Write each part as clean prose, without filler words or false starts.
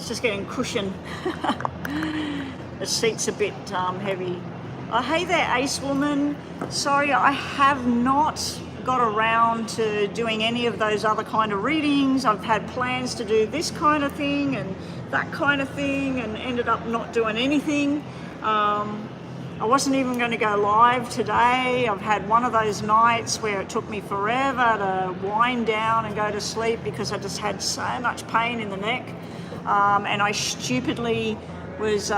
It's just getting cushion. The seat's a bit heavy. Oh, hey there, Ace Woman. Sorry, I have not got around to doing any of those other kind of readings. I've had plans to do this kind of thing and that kind of thing and ended up not doing anything. I wasn't even going to go live today. I've had one of those nights where it took me forever to wind down and go to sleep because I just had so much pain in the neck. And I stupidly was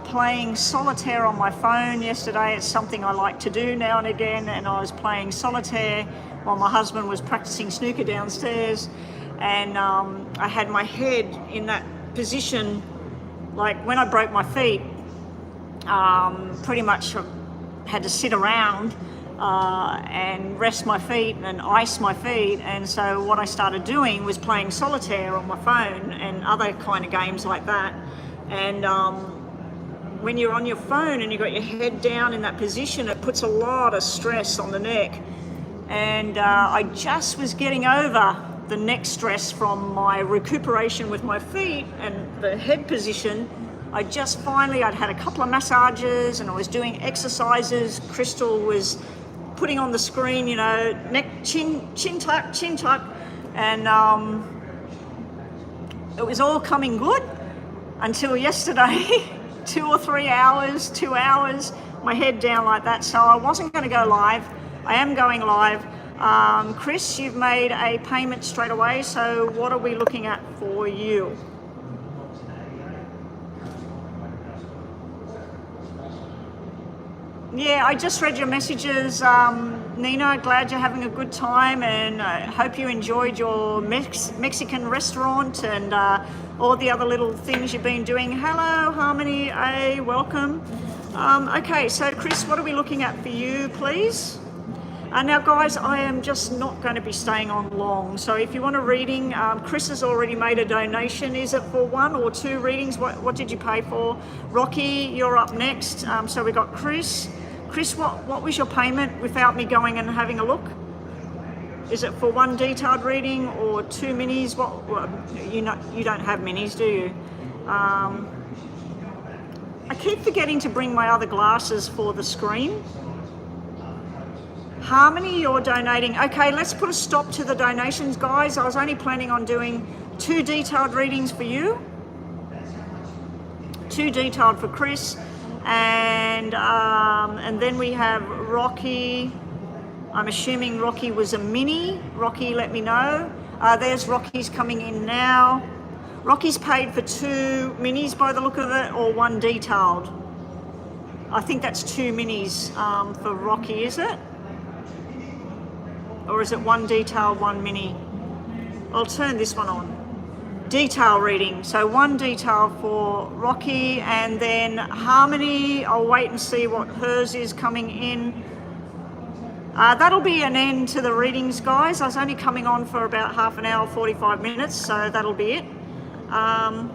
playing solitaire on my phone yesterday. It's something I like to do now and again, and I was playing solitaire while my husband was practicing snooker downstairs, and I had my head in that position. Like when I broke my feet, pretty much had to sit around and rest my feet and ice my feet, and so what I started doing was playing solitaire on my phone and other kind of games like that. And when you're on your phone and you've got your head down in that position, it puts a lot of stress on the neck. And I just was getting over the neck stress from my recuperation with my feet and the head position. I'd had a couple of massages and I was doing exercises. Crystal was putting on the screen, you know, neck, chin tuck, and it was all coming good. Until yesterday, 2 or 3 hours, 2 hours, my head down like that. So I wasn't going to go live. I am going live. Chris, you've made a payment straight away. So what are we looking at for you? Yeah, I just read your messages, Nina. Glad you're having a good time, and I hope you enjoyed your Mexican restaurant and all the other little things you've been doing. Hello, Harmony A, welcome. Okay, so Chris, what are we looking at for you, please? Now, guys, I am just not going to be staying on long. So if you want a reading, Chris has already made a donation. Is it for 1 or 2 readings? What did you pay for? Rocky, you're up next. So we got Chris. Chris, what was your payment without me going and having a look? Is it for 1 detailed reading or 2 minis? You don't have minis, do you? I keep forgetting to bring my other glasses for the screen. Harmony, you're donating. Okay, let's put a stop to the donations, guys. I was only planning on doing 2 detailed readings for you. 2 detailed for Chris. And then we have Rocky. I'm assuming Rocky was a mini. Rocky, let me know. There's Rocky's coming in now. Rocky's paid for 2 minis by the look of it, or 1 detailed. I think that's 2 minis for Rocky, is it? Or is it 1 detail, 1 mini? I'll turn this one on. Detail reading. So 1 detail for Rocky, and then Harmony, I'll wait and see what hers is coming in. That'll be an end to the readings, guys. I was only coming on for about half an hour, 45 minutes, so that'll be it. I'm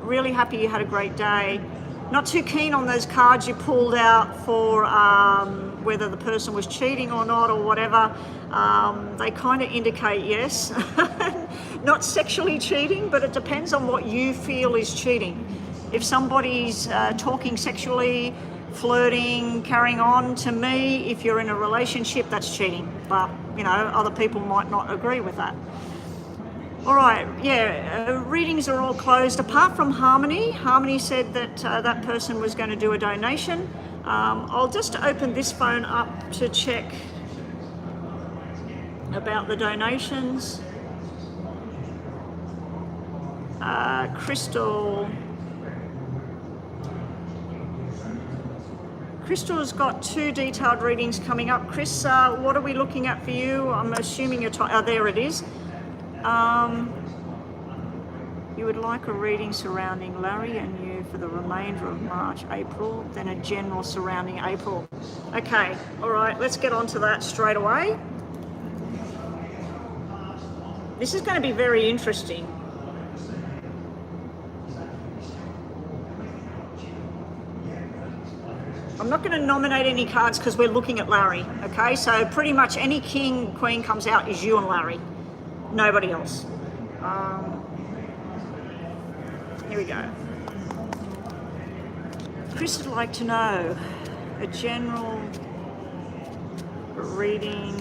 really happy you had a great day. Not too keen on those cards you pulled out for whether the person was cheating or not or whatever. They kind of indicate yes. Not sexually cheating, but it depends on what you feel is cheating. If somebody's talking sexually, flirting, carrying on, to me, if you're in a relationship, that's cheating. But, you know, other people might not agree with that. All right, yeah, readings are all closed apart from Harmony. Harmony said that that person was going to do a donation. I'll just open this phone up to check about the donations. Crystal's got 2 detailed readings coming up. Chris, what are we looking at for you? I'm assuming you're there it is. You would like a reading surrounding Larry and you for the remainder of March, April, then a general surrounding April. Okay, all right, let's get on to that straight away. This is going to be very interesting. I'm not going to nominate any cards because we're looking at Larry, okay? So pretty much any king, queen comes out is you and Larry. Nobody else. Here we go. Chris would like to know a general reading.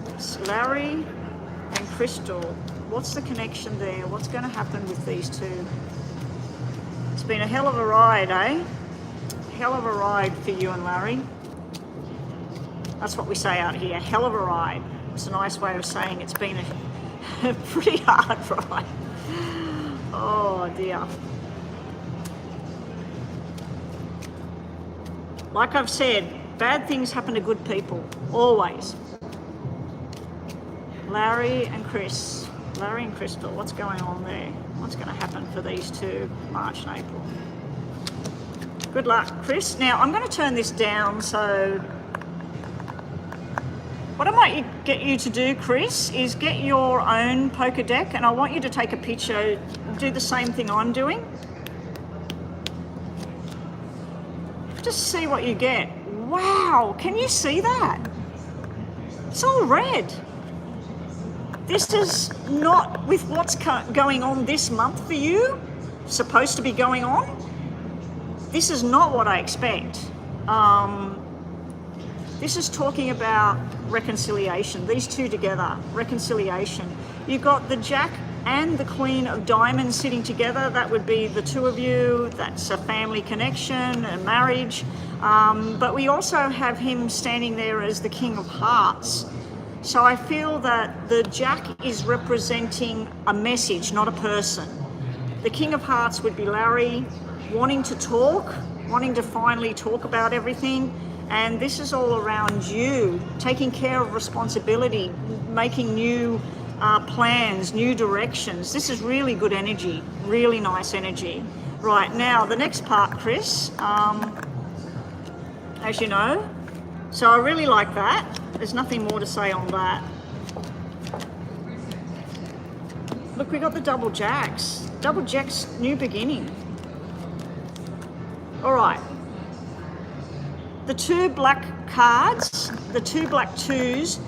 It's Larry and Crystal. What's the connection there? What's going to happen with these two? It's been a hell of a ride, eh? Hell of a ride for you and Larry. That's what we say out here, hell of a ride. It's a nice way of saying it's been a pretty hard ride. Oh dear. Like I've said, bad things happen to good people, always. Larry and Chris, Larry and Crystal, what's going on there? What's going to happen for these two, March and April? Good luck, Chris. Now, I'm going to turn this down, so what I might get you to do, Chris, is get your own poker deck, and I want you to take a picture, do the same thing I'm doing. Just see what you get. Wow, can you see that? It's all red. This is not with what's going on this month for you, supposed to be going on. This is not what I expect. This is talking about reconciliation. These two together, reconciliation. You've got the Jack and the Queen of Diamonds sitting together. That would be the two of you. That's a family connection, a marriage. But we also have him standing there as the King of Hearts. So I feel that the Jack is representing a message, not a person. The King of Hearts would be Larry, wanting to talk, wanting to finally talk about everything. And this is all around you, taking care of responsibility, making new plans, new directions. This is really good energy, really nice energy. Right, now the next part, Chris, as you know, so I really like that. There's nothing more to say on that. Look, we got the double jacks. Double jacks, new beginning. All right. The two black cards, the two black twos,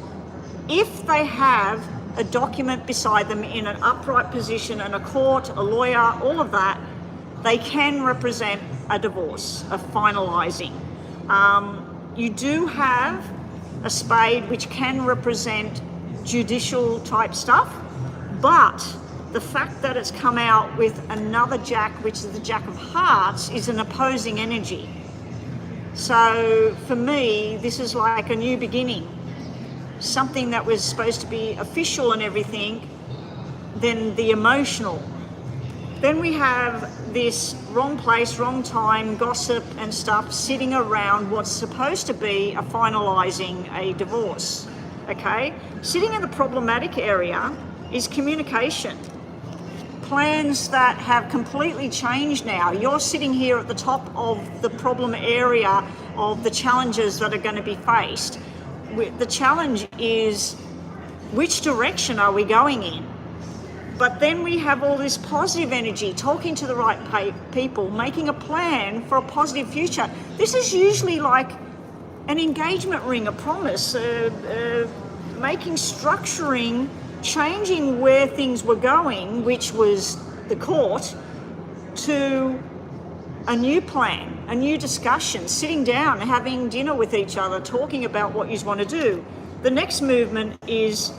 if they have a document beside them in an upright position and a court, a lawyer, all of that, they can represent a divorce, a finalising. You do have a spade which can represent judicial type stuff, but the fact that it's come out with another jack, which is the Jack of Hearts, is an opposing energy. So for me, this is like a new beginning. Something that was supposed to be official and everything, then the emotional. Then we have this wrong place, wrong time, gossip and stuff sitting around what's supposed to be a finalising a divorce, okay? Sitting in the problematic area is communication. Plans that have completely changed now. You're sitting here at the top of the problem area of the challenges that are going to be faced. The challenge is, which direction are we going in? But then we have all this positive energy, talking to the right people, making a plan for a positive future. This is usually like an engagement ring, a promise, making structuring, changing where things were going, which was the court, to a new plan, a new discussion, sitting down, having dinner with each other, talking about what you want to do. The next movement is,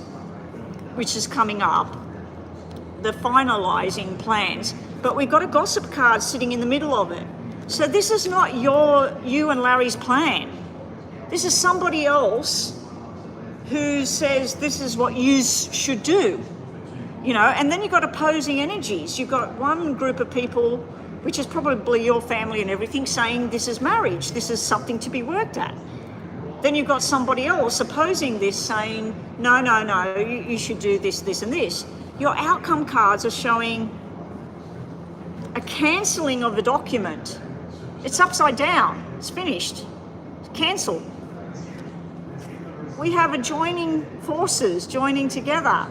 which is coming up, the finalising plans. But we've got a gossip card sitting in the middle of it. So this is not you and Larry's plan. This is somebody else who says this is what you should do, you know. And then you've got opposing energies. You've got one group of people, which is probably your family and everything, saying this is marriage, this is something to be worked at. Then you've got somebody else opposing this, saying no, you should do this, this and this. Your outcome cards are showing a cancelling of the document. It's upside down, it's finished, it's cancelled. We have a joining forces, joining together.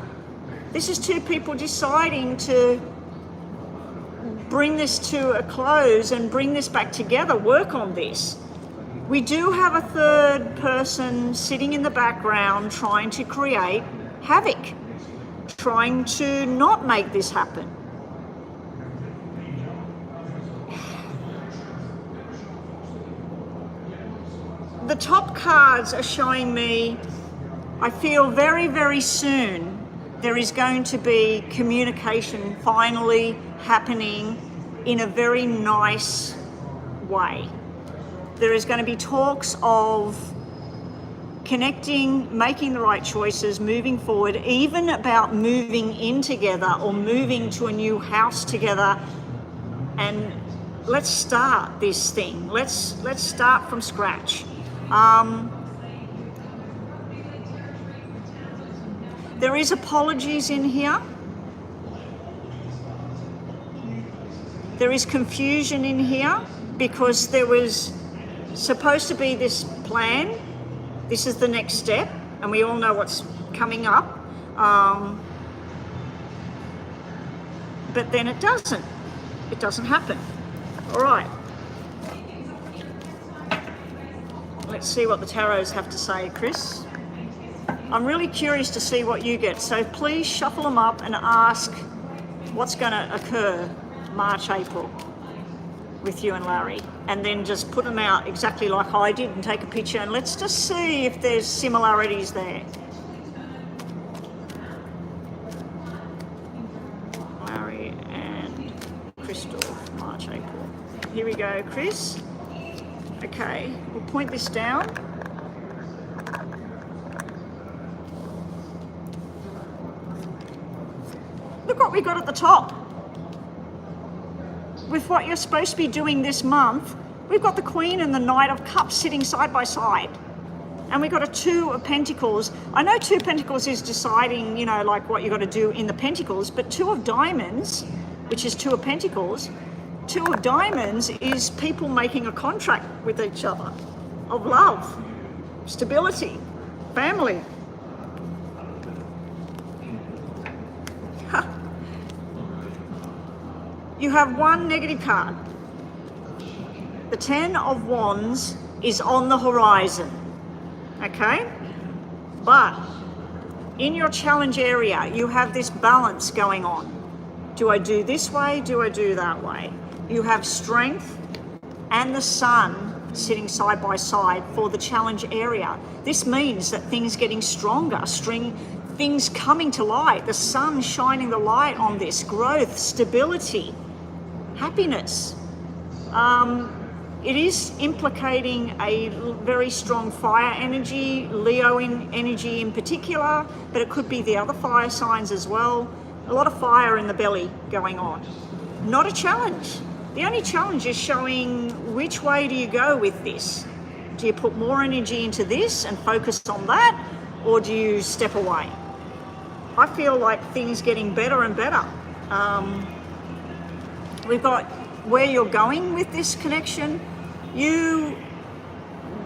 This is two people deciding to bring this to a close and bring this back together, work on this. We do have a third person sitting in the background trying to create havoc, trying to not make this happen. The top cards are showing me, I feel very, very soon there is going to be communication finally happening in a very nice way. There is going to be talks of connecting, making the right choices, moving forward, even about moving in together or moving to a new house together. And let's start this thing. Let's start from scratch. There is apologies in here. There is confusion in here because there was supposed to be this plan. This is the next step, and we all know what's coming up. But then it doesn't. It doesn't happen. All right. Let's see what the tarots have to say, Chris. I'm really curious to see what you get. So please shuffle them up and ask what's going to occur March, April with you and Larry. And then just put them out exactly like I did and take a picture, and let's just see if there's similarities there. Larry and Crystal, March, April. Here we go, Chris. Okay, we'll point this down. Look what we got at the top. With what you're supposed to be doing this month, we've got the Queen and the Knight of Cups sitting side by side. And we've got a Two of Pentacles. I know Two of Pentacles is deciding, you know, like what you've got to do in the Pentacles, but Two of Diamonds, which is Two of Pentacles, Two of Diamonds is people making a contract with each other of love, stability, family. You have one negative card. The Ten of Wands is on the horizon, okay? But in your challenge area, you have this balance going on. Do I do this way? Do I do that way? You have Strength and the Sun sitting side by side for the challenge area. This means that things getting stronger, things coming to light, the sun shining the light on this, growth, stability, happiness. It is implicating a very strong fire energy, Leo energy in particular, but it could be the other fire signs as well. A lot of fire in the belly going on. Not a challenge. The only challenge is showing which way do you go with this. Do you put more energy into this and focus on that, or do you step away? I feel like things getting better and better. We've got where you're going with this connection. You,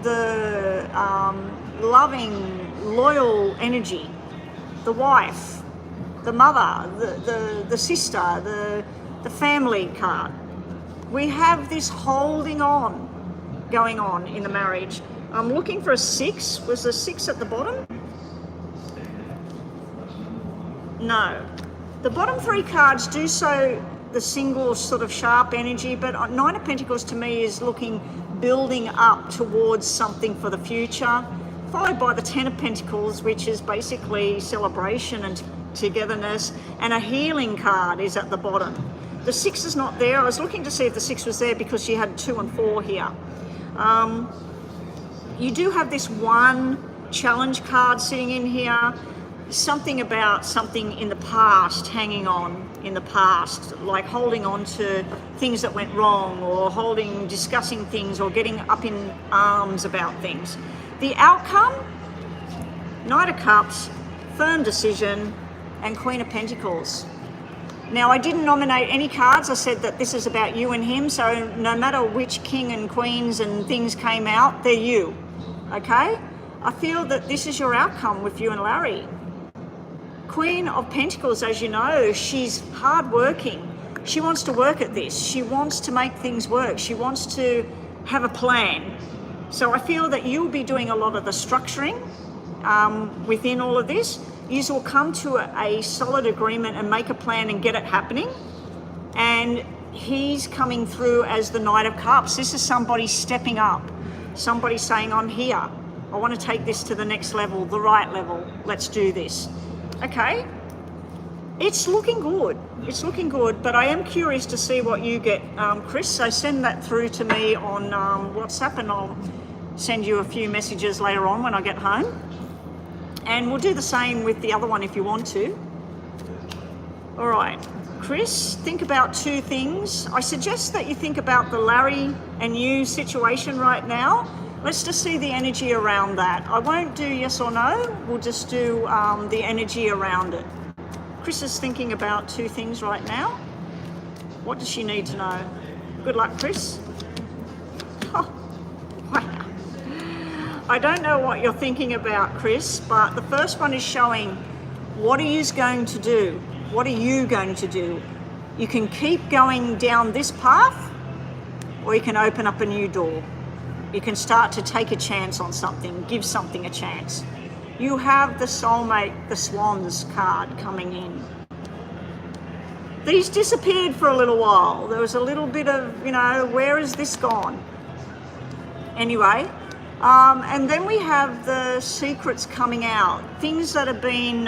the loving, loyal energy, the wife, the mother, the sister, the family card. We have this holding on going on in the marriage. I'm looking for a 6. Was the 6 at the bottom? No. The bottom 3 cards do show the single sort of sharp energy, but Nine of Pentacles to me is looking, building up towards something for the future, followed by the Ten of Pentacles, which is basically celebration and togetherness, and a healing card is at the bottom. The 6 is not there. I was looking to see if the 6 was there because you had 2 and 4 here. You do have this one challenge card sitting in here. Something about something in the past, hanging on in the past, like holding on to things that went wrong, or discussing things, or getting up in arms about things. The outcome, Knight of Cups, firm decision, and Queen of Pentacles. Now, I didn't nominate any cards. I said that this is about you and him, so no matter which king and queens and things came out, they're you, okay? I feel that this is your outcome with you and Larry. Queen of Pentacles, as you know, she's hardworking. She wants to work at this. She wants to make things work. She wants to have a plan. So I feel that you'll be doing a lot of the structuring within all of this. you will come to a solid agreement and make a plan and get it happening. And he's coming through as the Knight of Cups. This is somebody stepping up, somebody saying, I'm here. I want to take this to the next level, the right level. Let's do this. Okay. It's looking good. It's looking good, but I am curious to see what you get, Chris. So send that through to me on WhatsApp, and I'll send you a few messages later on when I get home. And we'll do the same with the other one if you want to. All right, Chris, think about two things. I suggest that you think about the Larry and you situation right now. Let's just see the energy around that. I won't do yes or no. We'll just do the energy around it. Chris is thinking about two things right now. What does she need to know? Good luck, Chris. Oh, wow. I don't know what you're thinking about, Chris, but the first one is showing what are you going to do? What are you going to do? You can keep going down this path, or you can open up a new door. You can start to take a chance on something, give something a chance. You have the soulmate, the swans card coming in. These disappeared for a little while. There was a little bit of, where is this gone? Anyway, and then we have the secrets coming out, things that have been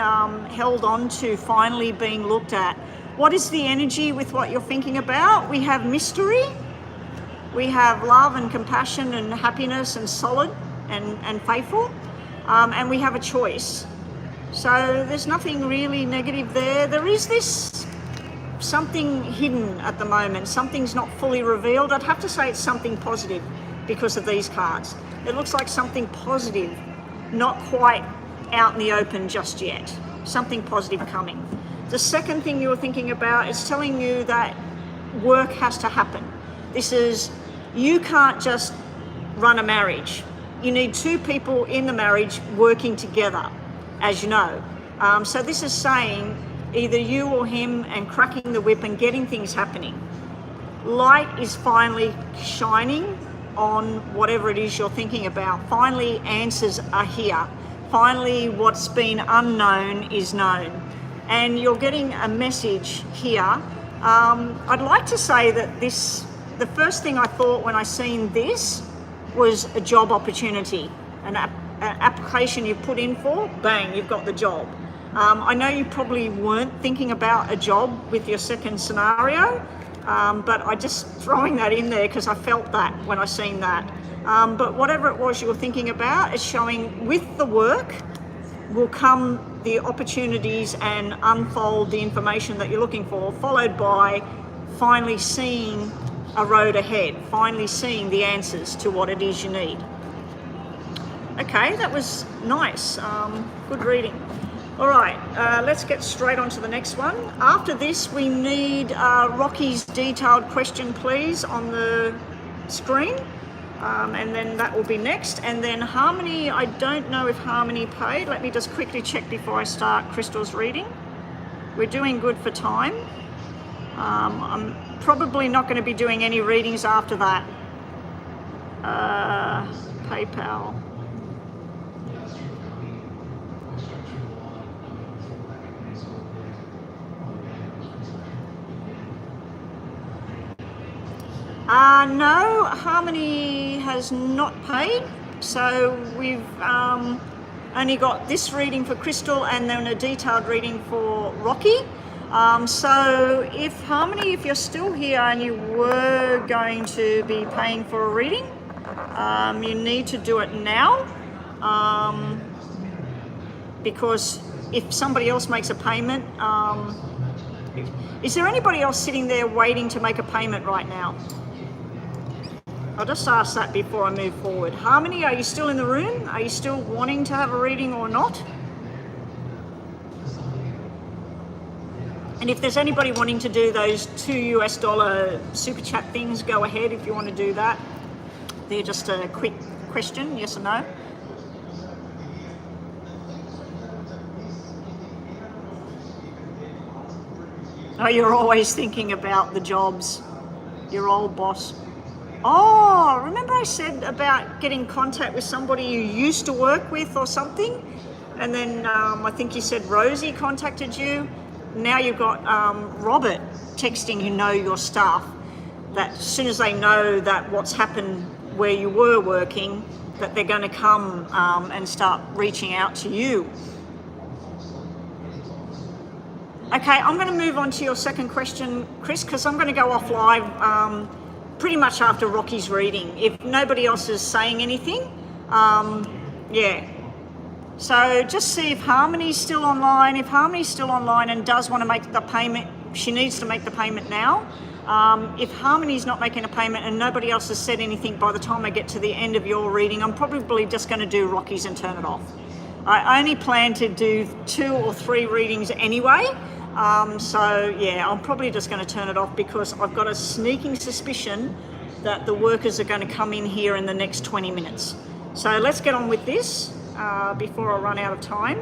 held on to finally being looked at. What is the energy with what you're thinking about? We have mystery, we have love and compassion and happiness and solid and faithful. And we have a choice. So there's nothing really negative there. There is this something hidden at the moment. Something's not fully revealed. I'd have to say it's something positive because of these cards. It looks like something positive, not quite out in the open just yet. Something positive coming. The second thing you're thinking about is telling you that work has to happen. This is, you can't just run a marriage. You need two people in the marriage working together, as you know. So this is saying either you or him and cracking the whip and getting things happening. Light is finally shining on whatever it is you're thinking about. Finally, answers are here. Finally, what's been unknown is known. And you're getting a message here. I'd like to say that the first thing I thought when I seen this was a job opportunity, an application you put in for, bang, you've got the job. I know you probably weren't thinking about a job with your second scenario, but I just throwing that in there because I felt that when I seen that. But whatever it was you were thinking about is showing with the work will come the opportunities and unfold the information that you're looking for, followed by finally seeing a road ahead, finally seeing the answers to what it is you need. Okay, that was nice. Good reading. All right, let's get straight on to the next one. After this, we need Rocky's detailed question, please, on the screen. And then that will be next. And then Harmony, I don't know if Harmony paid. Let me just quickly check before I start Crystal's reading. We're doing good for time. I'm probably not going to be doing any readings after that. PayPal. No, Harmony has not paid. So we've only got this reading for Crystal and then a detailed reading for Rocky. So if Harmony, if you're still here and you were going to be paying for a reading, you need to do it now, because if somebody else makes a payment, is there anybody else sitting there waiting to make a payment right now? I'll just ask that before I move forward. Harmony, are you still in the room? Are you still wanting to have a reading or not? And if there's anybody wanting to do those $2 super chat things, go ahead if you want to do that. They're just a quick question, yes or no. Oh, you're always thinking about the jobs, your old boss. Oh, remember I said about getting contact with somebody you used to work with or something? And then I think you said Rosie contacted you. Now you've got Robert texting your staff that as soon as they know that what's happened where you were working, that they're going to come and start reaching out to you. Okay, I'm going to move on to your second question, Chris, because I'm going to go off live pretty much after Rocky's reading. If nobody else is saying anything, yeah. So just see if Harmony's still online. If Harmony's still online and does want to make the payment, she needs to make the payment now. If Harmony's not making a payment and nobody else has said anything by the time I get to the end of your reading, I'm probably just going to do Rocky's and turn it off. I only plan to do 2 or 3 readings anyway. So yeah, I'm probably just going to turn it off because I've got a sneaking suspicion that the workers are going to come in here in the next 20 minutes. So let's get on with this before I run out of time.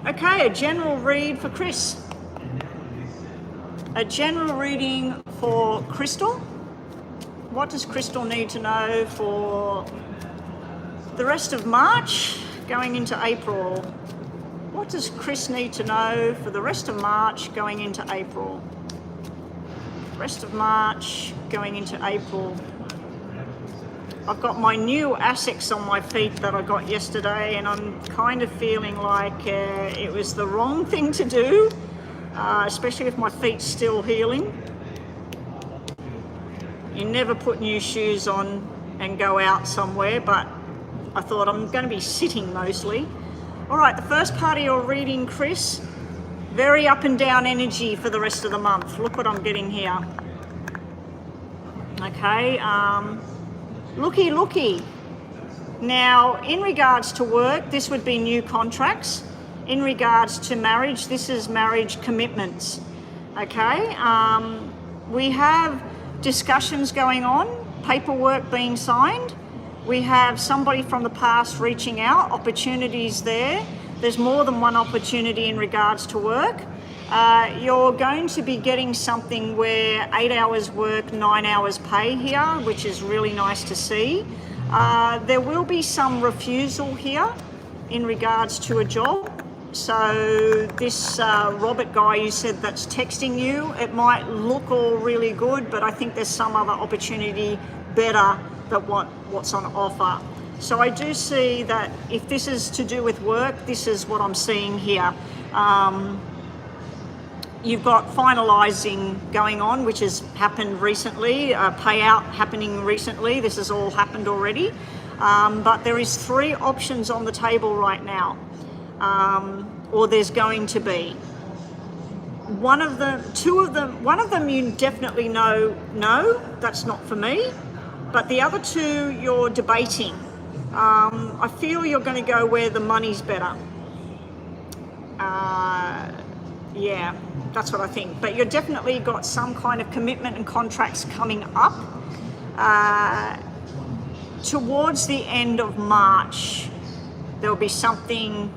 Okay, a general read for Chris. A general reading for Crystal. What does Crystal need to know for the rest of March going into April? What does Chris need to know for the rest of March going into April? Rest of March going into April. I've got my new Asics on my feet that I got yesterday, and I'm kind of feeling like it was the wrong thing to do, especially if my feet's still healing. You never put new shoes on and go out somewhere, but I thought I'm going to be sitting mostly. All right, the first part of your reading, Chris, very up and down energy for the rest of the month. Look what I'm getting here. Okay, looky. Now, in regards to work, this would be new contracts. In regards to marriage, this is marriage commitments. Okay, we have discussions going on, paperwork being signed. We have somebody from the past reaching out, opportunities there. There's more than one opportunity in regards to work. You're going to be getting something where 8 hours work, 9 hours pay here, which is really nice to see. There will be some refusal here in regards to a job. So this Robert guy you said that's texting you, it might look all really good, but I think there's some other opportunity better than what's on offer. So I do see that if this is to do with work, this is what I'm seeing here. You've got finalising going on, which has happened recently, payout happening recently. This has all happened already. But there is 3 options on the table right now, or there's going to be. One of them you definitely know, no, that's not for me. But the other 2 you're debating. I feel you're going to go where the money's better. Yeah, that's what I think. But you've definitely got some kind of commitment and contracts coming up. Towards the end of March, there'll be something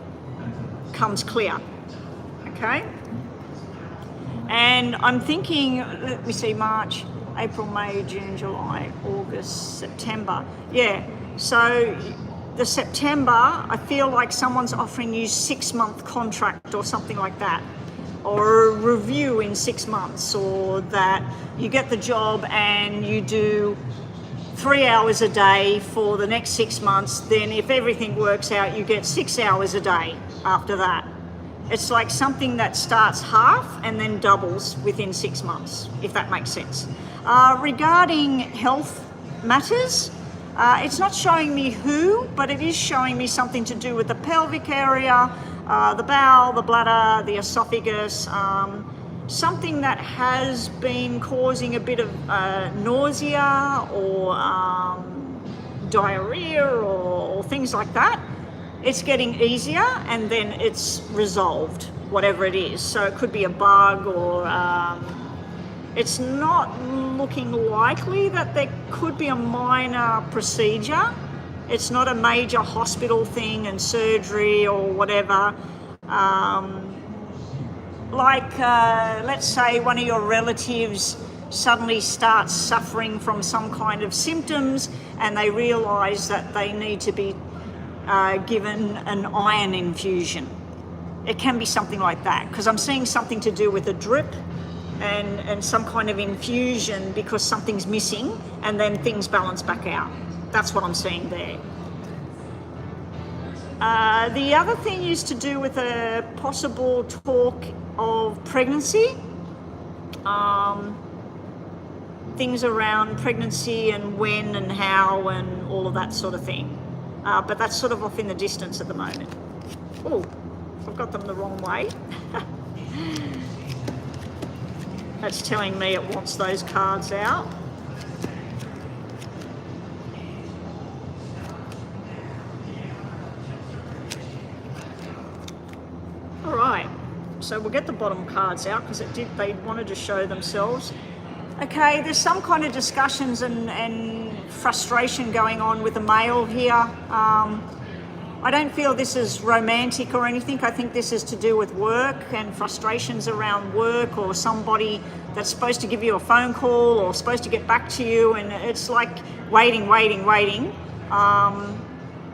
comes clear. Okay? And I'm thinking, let me see, March, April, May, June, July, August, September. Yeah, so the September, I feel like someone's offering you 6-month contract or something like that, or a review in 6 months, or that you get the job and you do 3 hours a day for the next 6 months. Then if everything works out, you get 6 hours a day after that. It's like something that starts half and then doubles within 6 months, if that makes sense. Regarding health matters, it's not showing me who, but it is showing me something to do with the pelvic area, the bowel, the bladder, the esophagus, something that has been causing a bit of nausea or diarrhea or things like that. It's getting easier and then it's resolved, whatever it is. So it could be a bug or it's not looking likely that there could be a minor procedure. It's not a major hospital thing and surgery or whatever. Let's say one of your relatives suddenly starts suffering from some kind of symptoms and they realise that they need to be given an iron infusion. It can be something like that, because I'm seeing something to do with a drip and some kind of infusion because something's missing, and then things balance back out. That's what I'm seeing there. The other thing is to do with a possible talk of pregnancy. Things around pregnancy and when and how and all of that sort of thing. But that's sort of off in the distance at the moment. Oh, I've got them the wrong way. That's telling me it wants those cards out. All right, so we'll get the bottom cards out because they wanted to show themselves. Okay, there's some kind of discussions and frustration going on with the male here. I don't feel this is romantic or anything. I think this is to do with work and frustrations around work, or somebody that's supposed to give you a phone call or supposed to get back to you, and it's like waiting.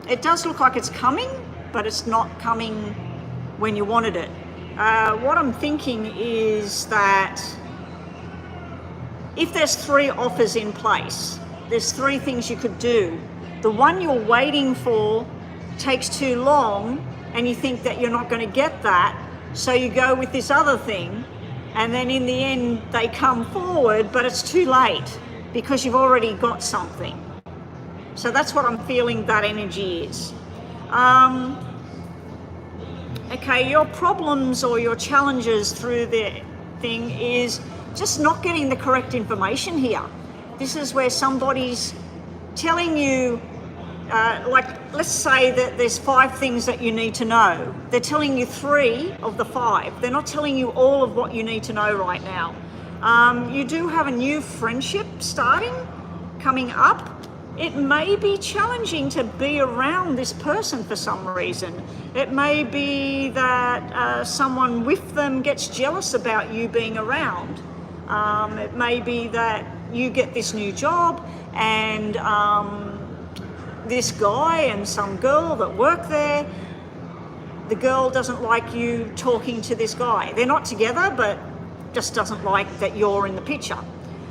It does look like it's coming, but it's not coming when you wanted it. What I'm thinking is that if there's 3 offers in place, there's 3 things you could do. The one you're waiting for takes too long and you think that you're not going to get that, so you go with this other thing, and then in the end they come forward, but it's too late because you've already got something. So that's what I'm feeling that energy is. Okay, your problems or your challenges through the thing is just not getting the correct information here. This is where somebody's telling you, like, let's say that there's 5 things that you need to know. They're telling you 3 of the 5. They're not telling you all of what you need to know right now. You do have a new friendship coming up. It may be challenging to be around this person for some reason. It may be that someone with them gets jealous about you being around. It may be that you get this new job and this guy and some girl that work there, the girl doesn't like you talking to this guy. They're not together, but just doesn't like that you're in the picture.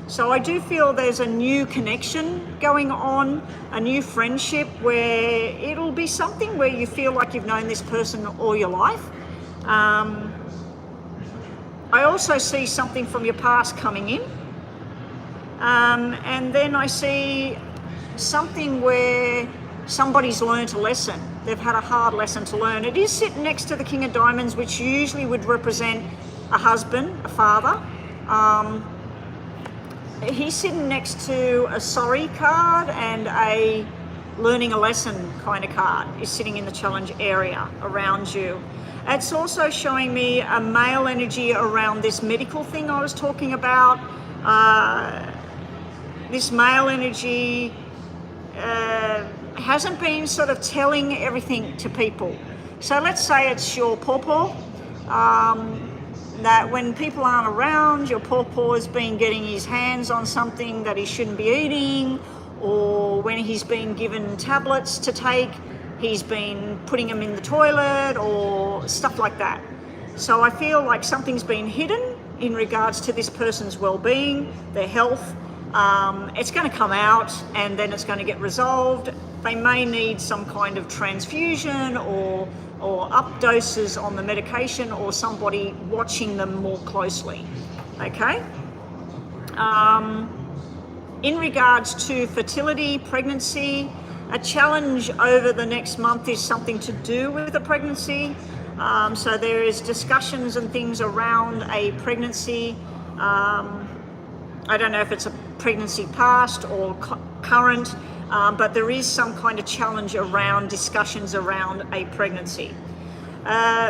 So I do feel there's a new connection going on, a new friendship where it'll be something where you feel like you've known this person all your life. I also see something from your past coming in. And then I see something where somebody's learned a lesson. They've had a hard lesson to learn. It is sitting next to the King of Diamonds, which usually would represent a husband, a father. He's sitting next to a sorry card, and a learning a lesson kind of card is sitting in the challenge area around you. It's also showing me a male energy around this medical thing I was talking about. This male energy hasn't been sort of telling everything to people. So let's say it's your pawpaw, that when people aren't around, your pawpaw's been getting his hands on something that he shouldn't be eating, or when he's been given tablets to take, he's been putting them in the toilet or stuff like that. So I feel like something's been hidden in regards to this person's well-being, their health. It's going to come out and then it's going to get resolved. They may need some kind of transfusion or up doses on the medication, or somebody watching them more closely. Okay? In regards to fertility, pregnancy, a challenge over the next month is something to do with the pregnancy. So there is discussions and things around a pregnancy. I don't know if it's a pregnancy past or current, but there is some kind of challenge around discussions around a pregnancy.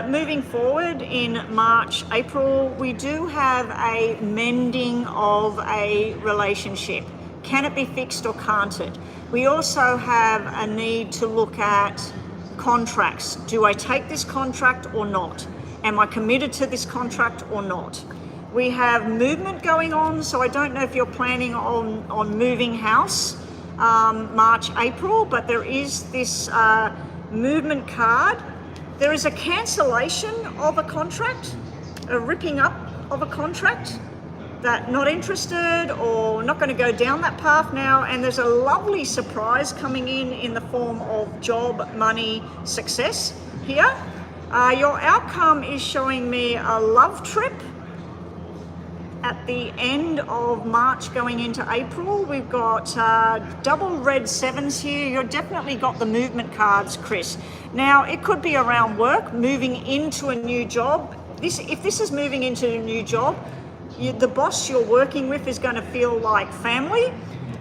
Moving forward in March, April, we do have a mending of a relationship. Can it be fixed or can't it? We also have a need to look at contracts. Do I take this contract or not? Am I committed to this contract or not? We have movement going on, so I don't know if you're planning on moving house March, April, but there is this movement card. There is a cancellation of a contract, a ripping up of a contract, that not interested or not going to go down that path now, and there's a lovely surprise coming in the form of job, money, success here. Your outcome is showing me a love trip at the end of March going into April. We've got double red sevens here. You've definitely got the movement cards, Chris. Now, it could be around work, moving into a new job. If this is moving into a new job, the boss you're working with is going to feel like family.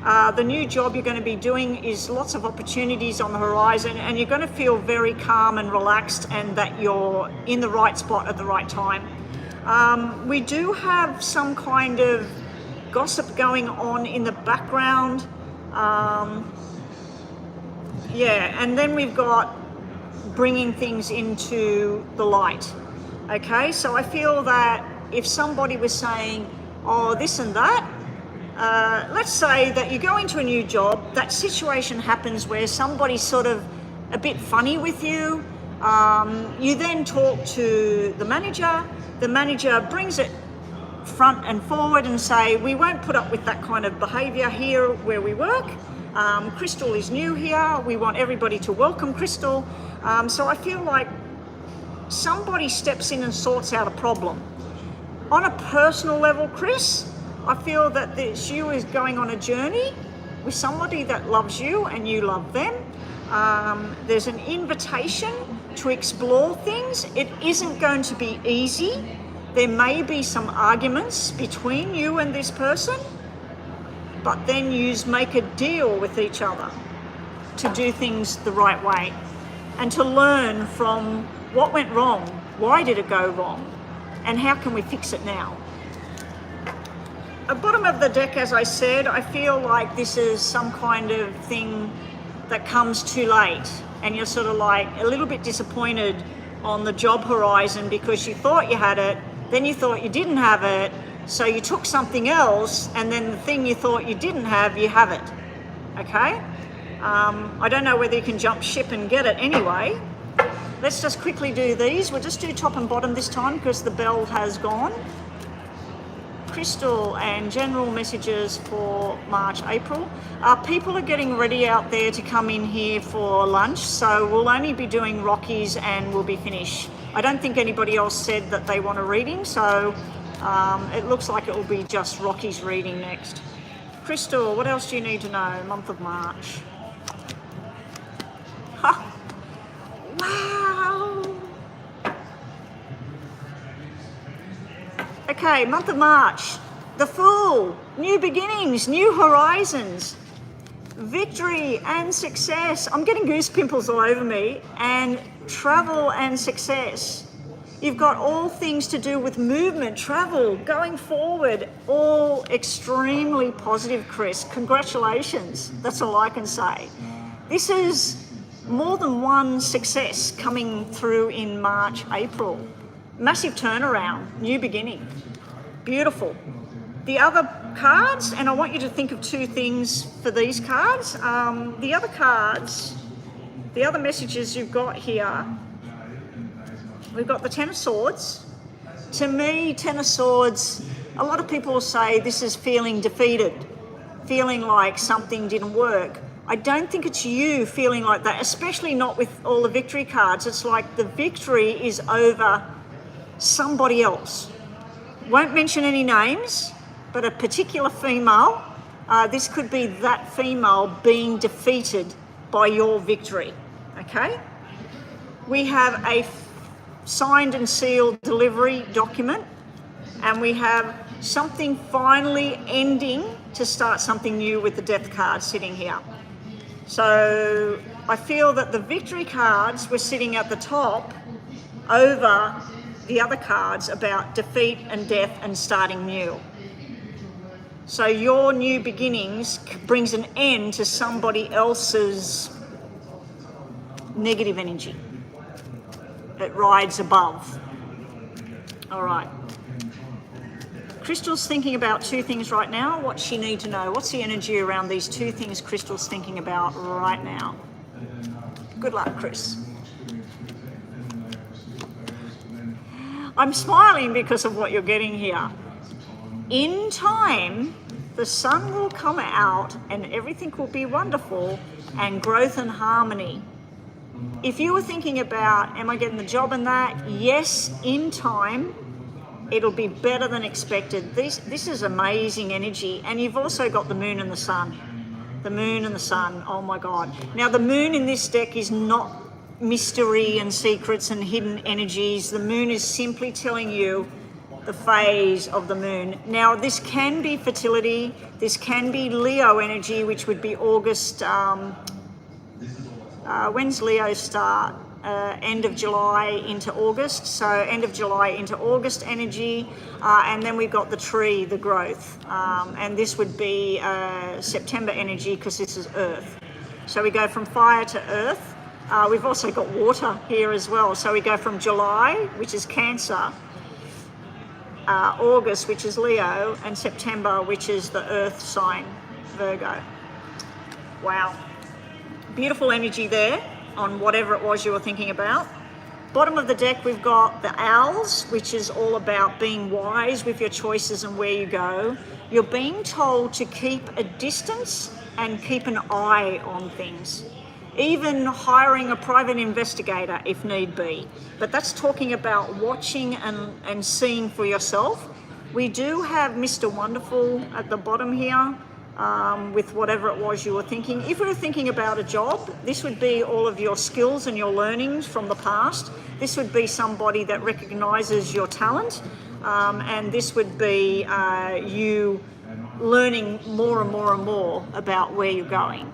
The new job you're going to be doing is lots of opportunities on the horizon, and you're going to feel very calm and relaxed, and that you're in the right spot at the right time. We do have some kind of gossip going on in the background. Yeah, and then we've got bringing things into the light. Okay, so I feel that if somebody was saying, oh, this and that, let's say that you go into a new job, that situation happens where somebody's sort of a bit funny with you. You then talk to the manager brings it front and forward and say, we won't put up with that kind of behaviour here where we work. Crystal is new here, we want everybody to welcome Crystal. So I feel like somebody steps in and sorts out a problem. On a personal level, Chris, I feel that you is going on a journey with somebody that loves you and you love them. There's an invitation to explore things. It isn't going to be easy. There may be some arguments between you and this person, but then you make a deal with each other to do things the right way and to learn from what went wrong, why did it go wrong, and how can we fix it now. At bottom of the deck, as I said, I feel like this is some kind of thing that comes too late, and you're sort of like a little bit disappointed on the job horizon because you thought you had it, then you thought you didn't have it, so you took something else, and then the thing you thought you didn't have, you have it. Okay? I don't know whether you can jump ship and get it anyway. Let's just quickly do these. We'll just do top and bottom this time because the bell has gone. Crystal and general messages for March, April. People are getting ready out there to come in here for lunch, so we'll only be doing Rockies and we'll be finished. I don't think anybody else said that they want a reading, so it looks like it will be just Rocky's reading next. Crystal, what else do you need to know? Month of March. Ha! Wow! Okay, month of March. The Fool, new beginnings, new horizons, victory and success. I'm getting goose pimples all over me, and travel and success. You've got all things to do with movement, travel, going forward, all extremely positive, Chris. Congratulations. That's all I can say. This is more than one success coming through in March, April. Massive turnaround, new beginning. Beautiful. The other cards, and I want you to think of two things for these cards. The other cards, the other messages you've got here, we've got the Ten of Swords. To me, Ten of Swords, a lot of people say this is feeling defeated, feeling like something didn't work. I don't think it's you feeling like that, especially not with all the victory cards. It's like the victory is over somebody else. Won't mention any names, but a particular female. This could be that female being defeated by your victory, okay? We have a signed and sealed delivery document, and we have something finally ending to start something new with the Death card sitting here. So I feel that the victory cards were sitting at the top over the other cards about defeat and death and starting new. So your new beginnings brings an end to somebody else's negative energy. It rides above. All right. Crystal's thinking about two things right now. What's she need to know? What's the energy around these two things Crystal's thinking about right now? Good luck, Chris. I'm smiling because of what you're getting here. In time, the sun will come out and everything will be wonderful and growth and harmony. If you were thinking about, am I getting the job in that? Yes, in time, it'll be better than expected. This is amazing energy. And you've also got the moon and the sun. The moon and the sun, oh my God. Now the moon in this deck is not mystery and secrets and hidden energies. The moon is simply telling you the phase of the moon. Now this can be fertility, this can be Leo energy, which would be August. When's Leo start? End of July into August, so end of July into August energy, and then we've got the tree, the growth, and this would be September energy because this is earth. So we go from fire to earth. We've also got water here as well, so we go from July, which is Cancer, August, which is Leo, and September, which is the earth sign, Virgo. Wow, beautiful energy there on whatever it was you were thinking about. Bottom of the deck, we've got the owls, which is all about being wise with your choices and where you go. You're being told to keep a distance and keep an eye on things. Even hiring a private investigator if need be. But that's talking about watching and seeing for yourself. We do have Mr. Wonderful at the bottom here. With whatever it was you were thinking. If you were thinking about a job, this would be all of your skills and your learnings from the past. This would be somebody that recognizes your talent, and this would be you learning more and more and more about where you're going.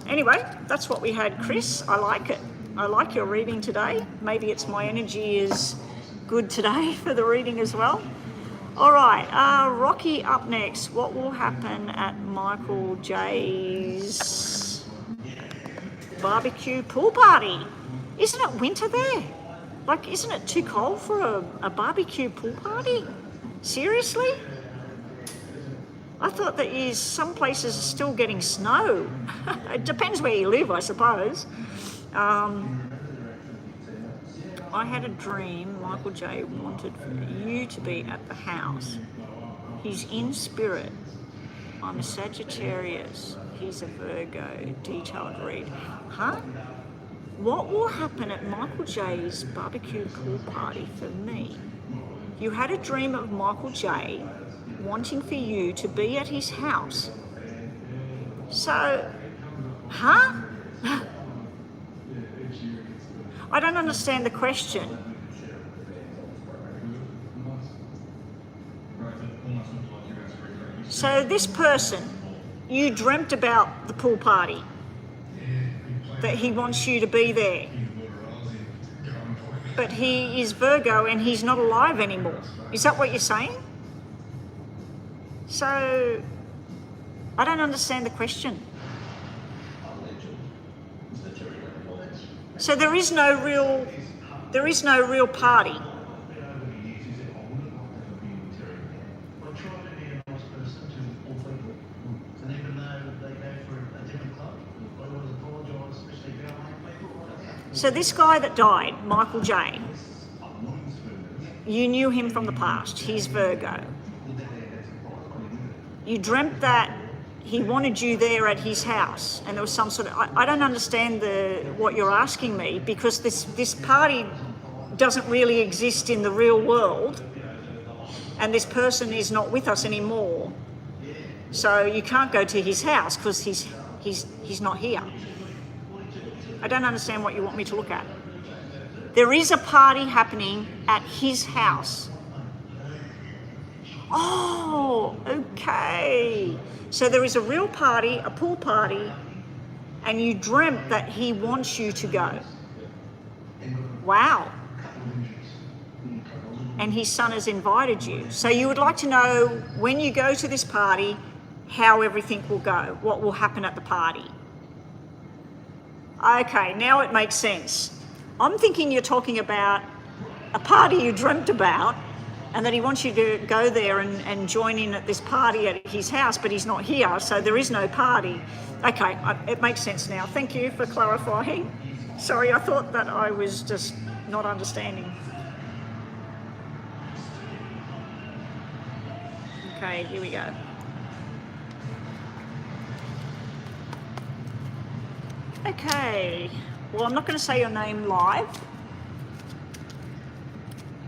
Anyway, that's what we had, Chris. I like it. I like your reading today. Maybe it's my energy is good today for the reading as well. All right, Rocky up next. What will happen at Michael J's barbecue pool party? Isn't it winter there? Like, isn't it too cold for a barbecue pool party? Seriously? I thought that some places are still getting snow. It depends where you live, I suppose. I had a dream Michael J wanted for you to be at the house. He's in spirit. I'm a Sagittarius. He's a Virgo. Detailed read. Huh? What will happen at Michael J's barbecue pool party for me? You had a dream of Michael J wanting for you to be at his house. So, huh? I don't understand the question. So this person, you dreamt about the pool party, that he wants you to be there. But he is Virgo and he's not alive anymore. Is that what you're saying? So, I don't understand the question. So there is no real party. So this guy that died, Michael J, you knew him from the past. He's Virgo. You dreamt that he wanted you there at his house, and there was some sort of, I don't understand what you're asking me, because this party doesn't really exist in the real world, and this person is not with us anymore. So you can't go to his house because he's not here. I don't understand what you want me to look at. There is a party happening at his house. Oh, okay. So there is a real party, a pool party, and you dreamt that he wants you to go. Wow. And his son has invited you. So you would like to know, when you go to this party, how everything will go, what will happen at the party. Okay, now it makes sense. I'm thinking you're talking about a party you dreamt about and that he wants you to go there and join in at this party at his house, but he's not here, so there is no party. Okay, it makes sense now. Thank you for clarifying. Sorry, I thought that I was just not understanding. Okay, here we go. Okay, well, I'm not going to say your name live.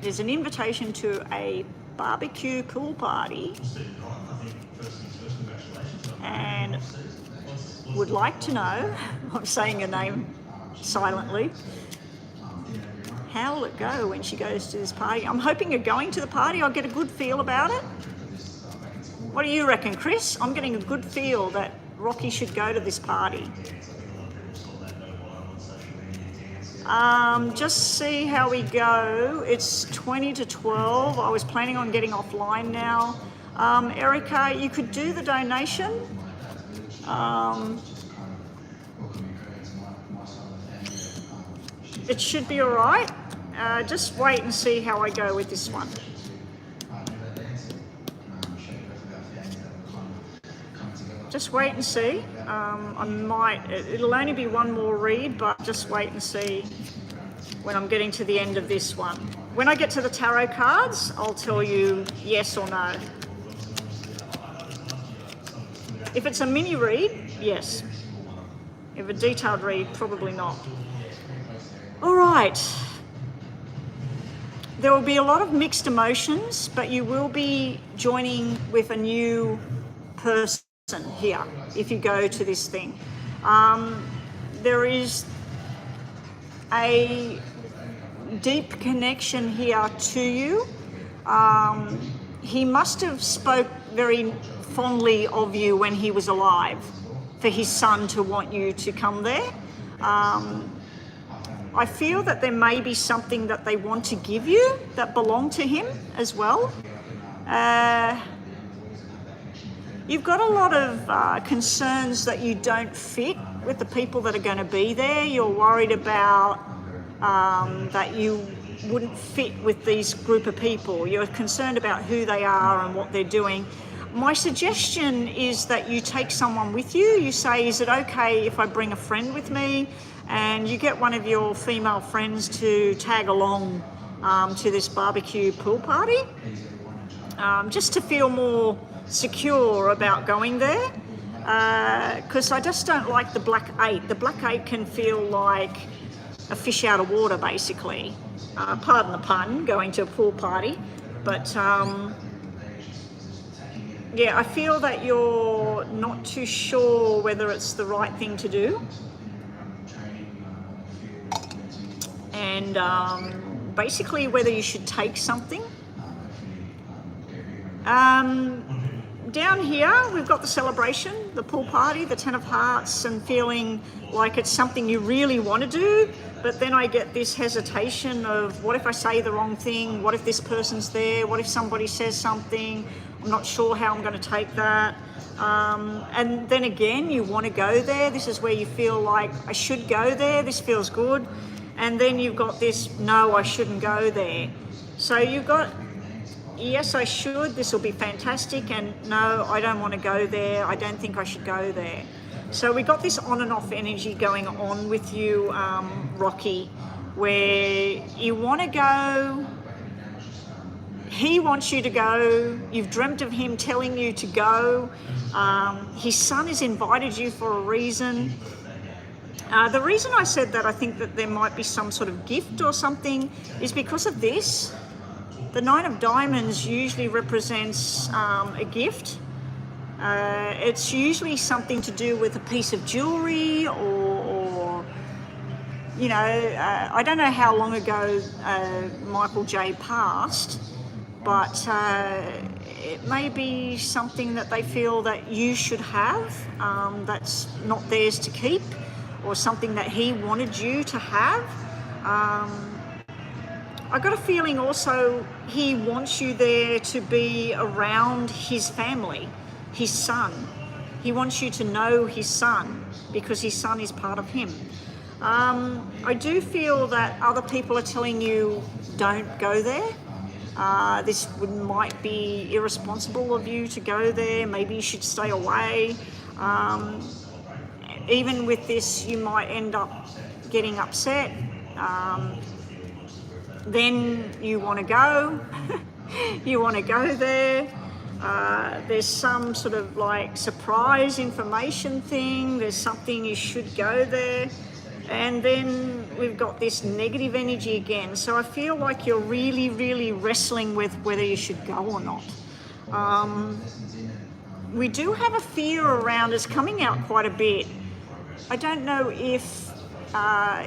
There's an invitation to a barbecue pool party, and would like to know, I'm saying your name silently, how will it go when she goes to this party? I'm hoping you're going to the party. I'll get a good feel about it. What do you reckon, Chris? I'm getting a good feel that Rocky should go to this party. Just see how we go. It's 20 to 12. I was planning on getting offline now. Erica, you could do the donation. It should be all right. Just wait and see how I go with this one. Just wait and see. It'll only be one more read, but just wait and see when I'm getting to the end of this one. When I get to the tarot cards, I'll tell you yes or no. If it's a mini read, yes. If a detailed read, probably not. All right. There will be a lot of mixed emotions, but you will be joining with a new person here if you go to this thing. There is a deep connection here to you. He must have spoke very fondly of you when he was alive for his son to want you to come there. I feel that there may be something that they want to give you that belong to him as well. You've got a lot of concerns that you don't fit with the people that are going to be there. You're worried about that you wouldn't fit with these group of people. You're concerned about who they are and what they're doing. My suggestion is that you take someone with you. You say, is it okay if I bring a friend with me? And you get one of your female friends to tag along to this barbecue pool party, just to feel more secure about going there, because I just don't like the black 8. The black 8 can feel like a fish out of water, basically. Pardon the pun, going to a pool party. But yeah, I feel that you're not too sure whether it's the right thing to do. And basically whether you should take something. Down here, we've got the celebration, the pool party, the 10 of hearts, and feeling like it's something you really want to do, but then I get this hesitation of what if I say the wrong thing? What if this person's there? What if somebody says something? I'm not sure how I'm going to take that. And then again, you want to go there. This is where you feel like I should go there. This feels good. And then you've got this, no, I shouldn't go there. So you've got, yes, I should, this will be fantastic, and no, I don't want to go there, I don't think I should go there. So we got this on and off energy going on with you, Rocky, where you want to go, he wants you to go, you've dreamt of him telling you to go, his son has invited you for a reason. The reason I said that I think that there might be some sort of gift or something is because of this. The 9 of Diamonds usually represents a gift. It's usually something to do with a piece of jewelry or you know, I don't know how long ago Michael J passed, but it may be something that they feel that you should have that's not theirs to keep, or something that he wanted you to have. I got a feeling also he wants you there to be around his family, his son. He wants you to know his son because his son is part of him. I do feel that other people are telling you don't go there. Might be irresponsible of you to go there. Maybe you should stay away. Even with this, you might end up getting upset. Then you want to go. You want to go there. There's some sort of like surprise information thing. There's something you should go there. And then we've got this negative energy again. So I feel like you're really, really wrestling with whether you should go or not. We do have a fear around us coming out quite a bit. I don't know if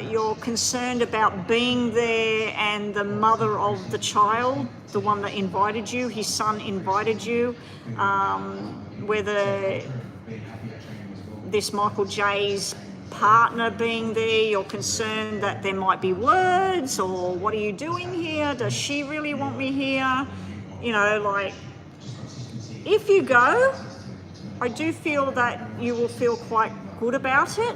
you're concerned about being there and the mother of the child, the one that invited you, his son invited you, whether this Michael J's partner being there, you're concerned that there might be words, or what are you doing here? Does she really want me here? You know, like, if you go, I do feel that you will feel quite good about it.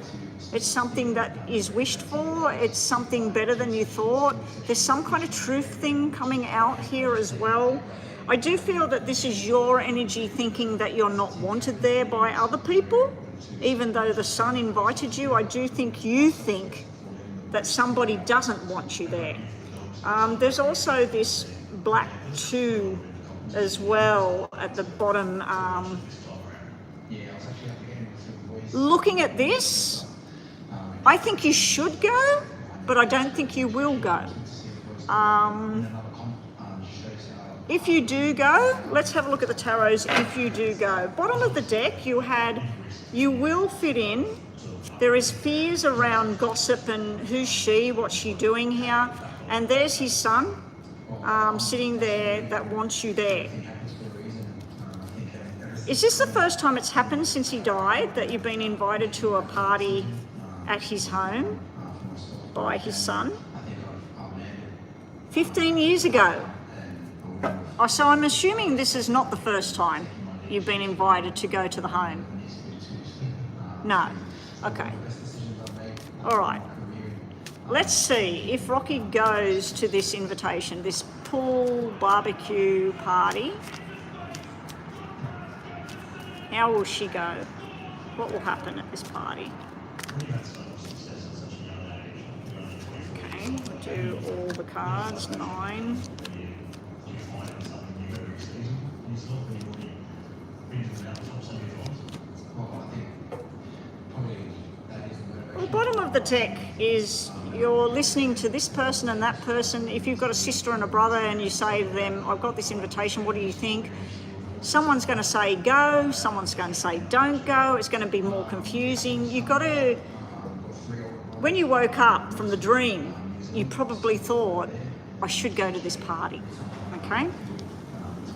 It's something that is wished for. It's something better than you thought. There's some kind of truth thing coming out here as well. I do feel that this is your energy thinking that you're not wanted there by other people. Even though the sun invited you, I do think you think that somebody doesn't want you there. There's also this black 2 as well at the bottom. Looking at this, I think you should go, but I don't think you will go. If you do go, let's have a look at the tarots. If you do go, bottom of the deck, you will fit in. There is fears around gossip and who's she, what's she doing here. And there's his son sitting there that wants you there. Is this the first time it's happened since he died, that you've been invited to a party at his home by his son? 15 years ago. So I'm assuming this is not the first time you've been invited to go to the home. No. Okay. All right. Let's see if Rocky goes to this invitation, this pool barbecue party. How will she go? What will happen at this party? Okay, we'll do all the cards, 9. The bottom of the deck is you're listening to this person and that person. If you've got a sister and a brother and you say to them, I've got this invitation, what do you think? Someone's going to say go, someone's going to say don't go. It's going to be more confusing. You've got to, when you woke up from the dream, you probably thought, I should go to this party, okay?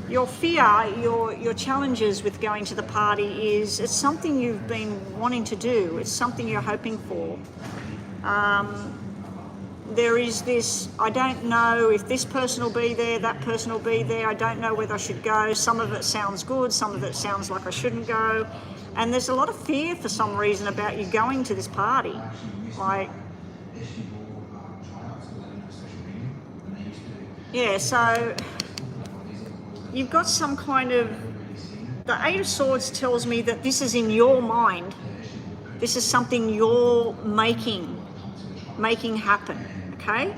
Your fear, your challenges with going to the party is it's something you've been wanting to do. It's something you're hoping for. There is this, I don't know if this person will be there, that person will be there. I don't know whether I should go. Some of it sounds good. Some of it sounds like I shouldn't go. And there's a lot of fear for some reason about you going to this party. Like, yeah, so you've got some kind of, the 8 of Swords tells me that this is in your mind. This is something you're making happen, okay?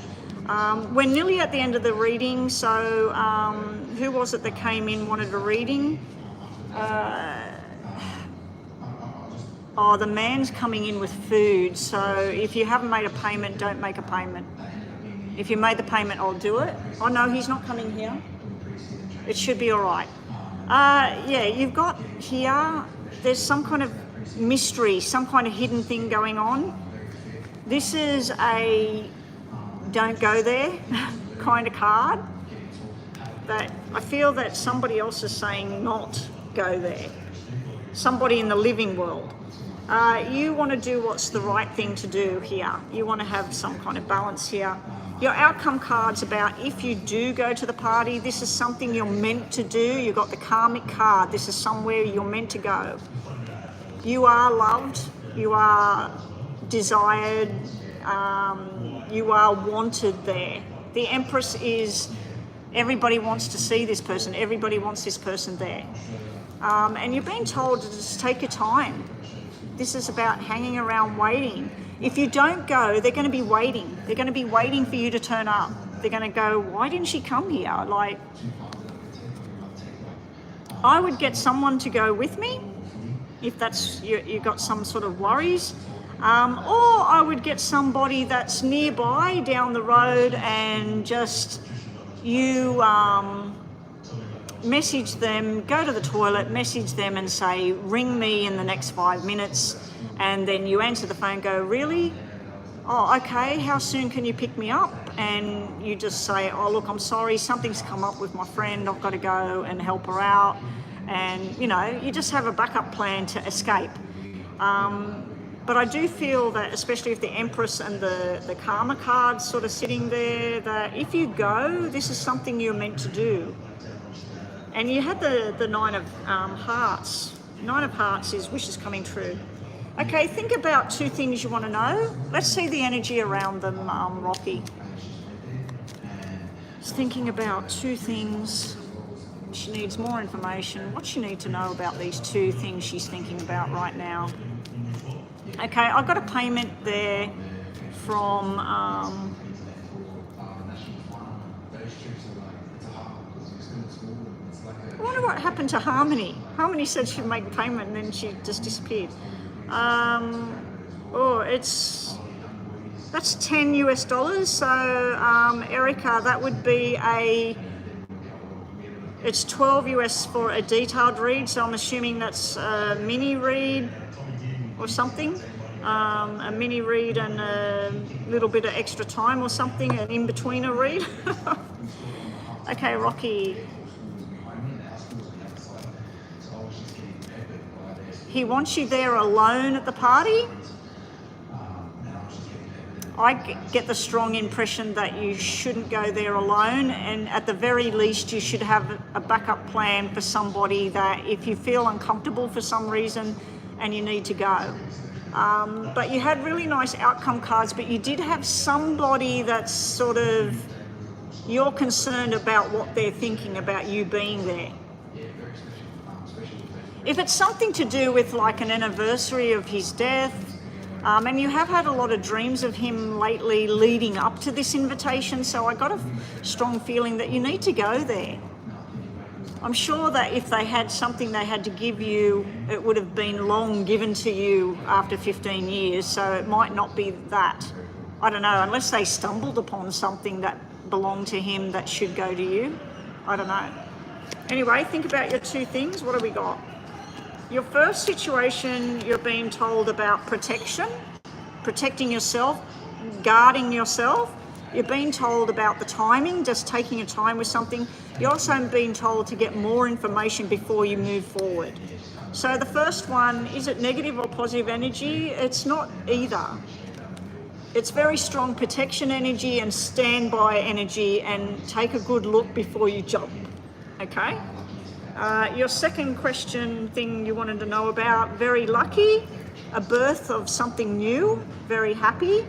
We're nearly at the end of the reading, so who was it that came in, wanted a reading? The man's coming in with food, so if you haven't made a payment, don't make a payment. If you made the payment, I'll do it. Oh no, he's not coming here. It should be all right. Yeah, you've got here, there's some kind of mystery, some kind of hidden thing going on. This is a don't go there kind of card that I feel that somebody else is saying not go there. Somebody in the living world. You want to do what's the right thing to do here. You want to have some kind of balance here. Your outcome card's about if you do go to the party, this is something you're meant to do. You've got the karmic card. This is somewhere you're meant to go. You are loved. You are desired. You are wanted there. The Empress is Everybody wants to see this person. Everybody wants this person there. And you're being told to just take your time. This is about hanging around waiting. If you don't go, they're going to be waiting. They're going to be waiting for you to turn up. They're going to go, why didn't she come here? Like, I would get someone to go with me if that's you've got some sort of worries. Or I would get somebody that's nearby down the road and just you message them, go to the toilet, message them and say, ring me in the next 5 minutes. And then you answer the phone, go, really? Oh, okay, how soon can you pick me up? And you just say, oh, look, I'm sorry, something's come up with my friend, I've got to go and help her out. And, you know, you just have a backup plan to escape. But I do feel that, especially if the Empress and the Karma card's sort of sitting there, that if you go, this is something you're meant to do. And you had the Nine of Hearts. Nine of Hearts is wishes coming true. Okay, think about 2 things you want to know. Let's see the energy around them, Rocky. Just thinking about 2 things. She needs more information. What she needs to know about these 2 things she's thinking about right now. Okay, I've got a payment there from... I wonder what happened to Harmony. Harmony said she'd make a payment and then she just disappeared. That's $10 US. So Erica, that would be it's 12 US for a detailed read. So I'm assuming that's a mini read or something. A mini read and a little bit of extra time or something, an in-betweener read. Okay, Rocky. He wants you there alone at the party. I get the strong impression that you shouldn't go there alone, and at the very least you should have a backup plan for somebody that if you feel uncomfortable for some reason and you need to go. But you had really nice outcome cards, but you did have somebody that's sort of, you're concerned about what they're thinking about you being there. If it's something to do with like an anniversary of his death, and you have had a lot of dreams of him lately leading up to this invitation, so I got a strong feeling that you need to go there. I'm sure that if they had something they had to give you, it would have been long given to you after 15 years, so it might not be that. I don't know, unless they stumbled upon something that belonged to him that should go to you. I don't know. Anyway, think about your 2 things. What have we got? Your first situation, you're being told about protection, protecting yourself, guarding yourself. You're being told about the timing, just taking your time with something. You're also being told to get more information before you move forward. So the first one, is it negative or positive energy? It's not either. It's very strong protection energy and standby energy, and take a good look before you jump, okay? Your second question thing you wanted to know about, very lucky, a birth of something new, very happy,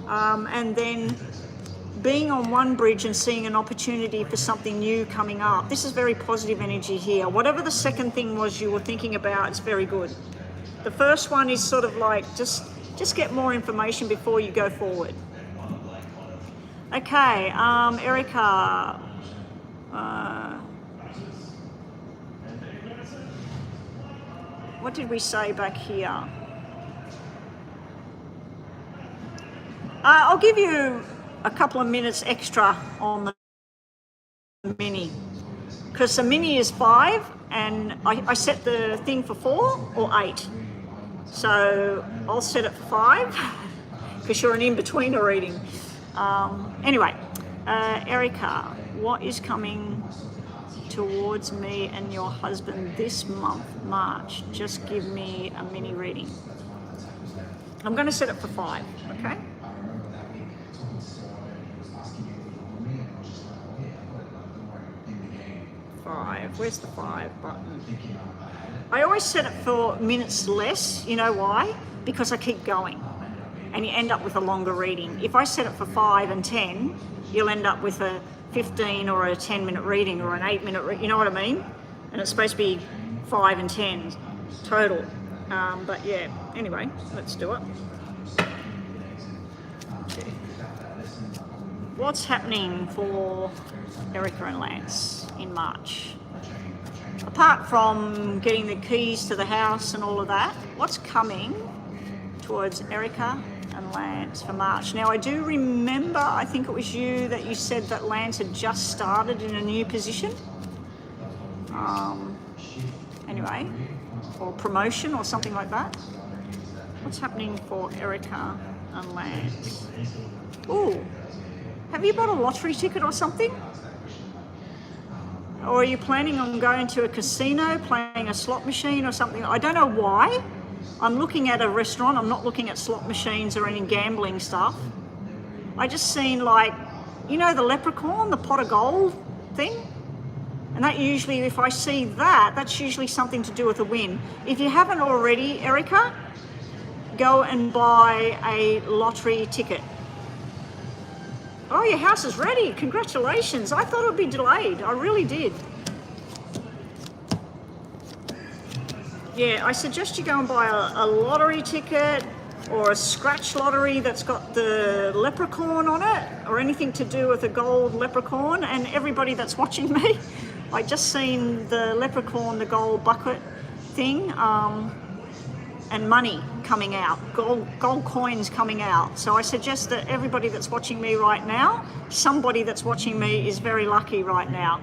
and then being on one bridge and seeing an opportunity for something new coming up. This is very positive energy here. Whatever the second thing was you were thinking about, it's very good. The first one is sort of like, just get more information before you go forward. Okay, Erica. What did we say back here? I'll give you a couple of minutes extra on the mini, because the mini is 5 and I set the thing for 4 or 8. So I'll set it for 5 because you're an in-betweener reading. Anyway, Erica, what is coming towards me and your husband this month, March? Just give me a mini reading. I'm going to set it for 5, okay? Where's the 5 button? I always set it for minutes less. You know why? Because I keep going. and you end up with a longer reading. If I set it for 5 and 10, you'll end up with a 15 or a 10-minute reading or an 8-minute you know what I mean? And it's supposed to be 5 and 10 total. But yeah, anyway, let's do it. What's happening for Erica and Lance in March? Apart from getting the keys to the house and all of that, what's coming towards Erica and Lance for March? Now, I do remember, I think it was you that you said that Lance had just started in a new position. Anyway, or promotion or something like that. What's happening for Erica and Lance? Ooh, have you bought a lottery ticket or something? Or are you planning on going to a casino, playing a slot machine or something? I don't know why. I'm looking at a restaurant. I'm not looking at slot machines or any gambling stuff. I just seen, like, you know, the leprechaun, the pot of gold thing? And that usually, if I see that, that's usually something to do with a win. If you haven't already, Erica, go and buy a lottery ticket. Oh, your house is ready. Congratulations. I thought it would be delayed. I really did. Yeah, I suggest you go and buy a lottery ticket or a scratch lottery that's got the leprechaun on it or anything to do with a gold leprechaun. And everybody that's watching me, I just seen the leprechaun, the gold bucket thing, and money coming out, gold coins coming out. So I suggest that everybody that's watching me right now, somebody that's watching me is very lucky right now.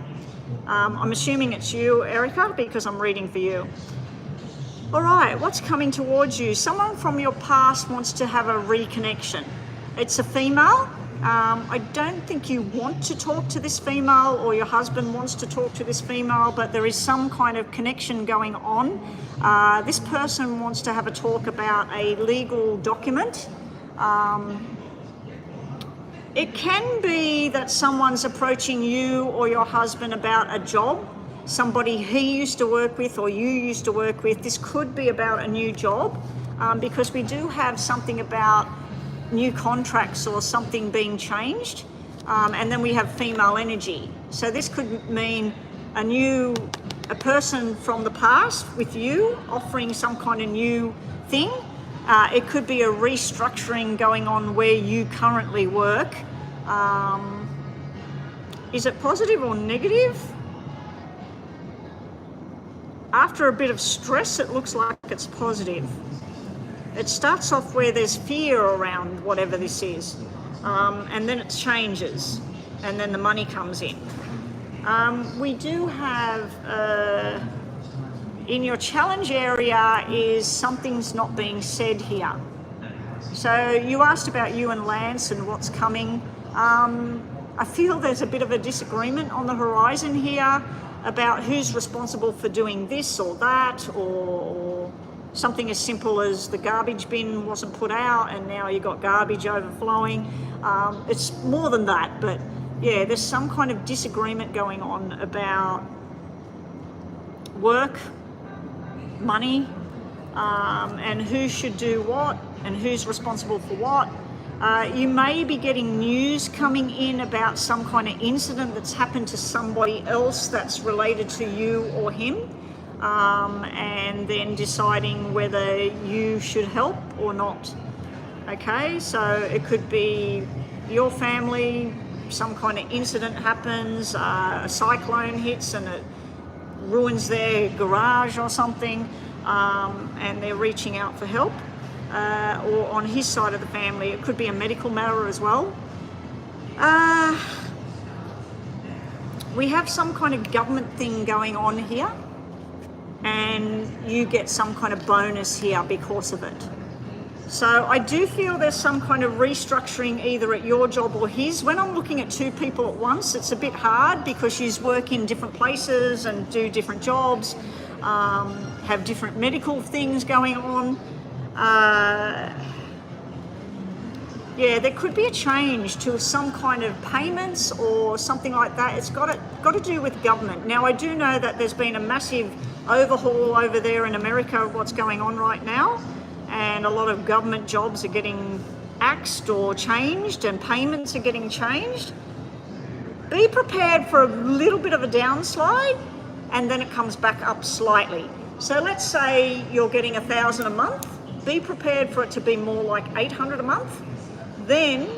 I'm assuming it's you, Erica, because I'm reading for you. All right, what's coming towards you? Someone from your past wants to have a reconnection. It's a female. I don't think you want to talk to this female or your husband wants to talk to this female, but there is some kind of connection going on. This person wants to have a talk about a legal document. It can be that someone's approaching you or your husband about a job, somebody he used to work with or you used to work with. This could be about a new job, because we do have something about new contracts or something being changed, and then we have female energy. So this could mean a person from the past with you offering some kind of new thing. It could be a restructuring going on where you currently work. Is it positive or negative? After a bit of stress, it looks like it's positive. It starts off where there's fear around whatever this is, and then it changes, and then the money comes in. We do have, in your challenge area is something's not being said here. So you asked about you and Lance and what's coming. I feel there's a bit of a disagreement on the horizon here about who's responsible for doing this or that, or something as simple as the garbage bin wasn't put out and now you got garbage overflowing. It's more than that, but yeah, there's some kind of disagreement going on about work, money, and who should do what and who's responsible for what. You may be getting news coming in about some kind of incident that's happened to somebody else that's related to you or him, and then deciding whether you should help or not. Okay, so it could be your family, some kind of incident happens, a cyclone hits and it ruins their garage or something, and they're reaching out for help. Or on his side of the family, it could be a medical matter as well. We have some kind of government thing going on here, and you get some kind of bonus here because of it. So I do feel there's some kind of restructuring either at your job or his. When I'm looking at two people at once, it's a bit hard because you work in different places and do different jobs, have different medical things going on. Yeah, there could be a change to some kind of payments or something like that. It's got to do with government. Now, I do know that there's been a massive overhaul over there in America of what's going on right now, and a lot of government jobs are getting axed or changed and payments are getting changed, be prepared for a little bit of a downslide and then it comes back up slightly. So let's say you're getting 1,000 a month, be prepared for it to be more like 800 a month, then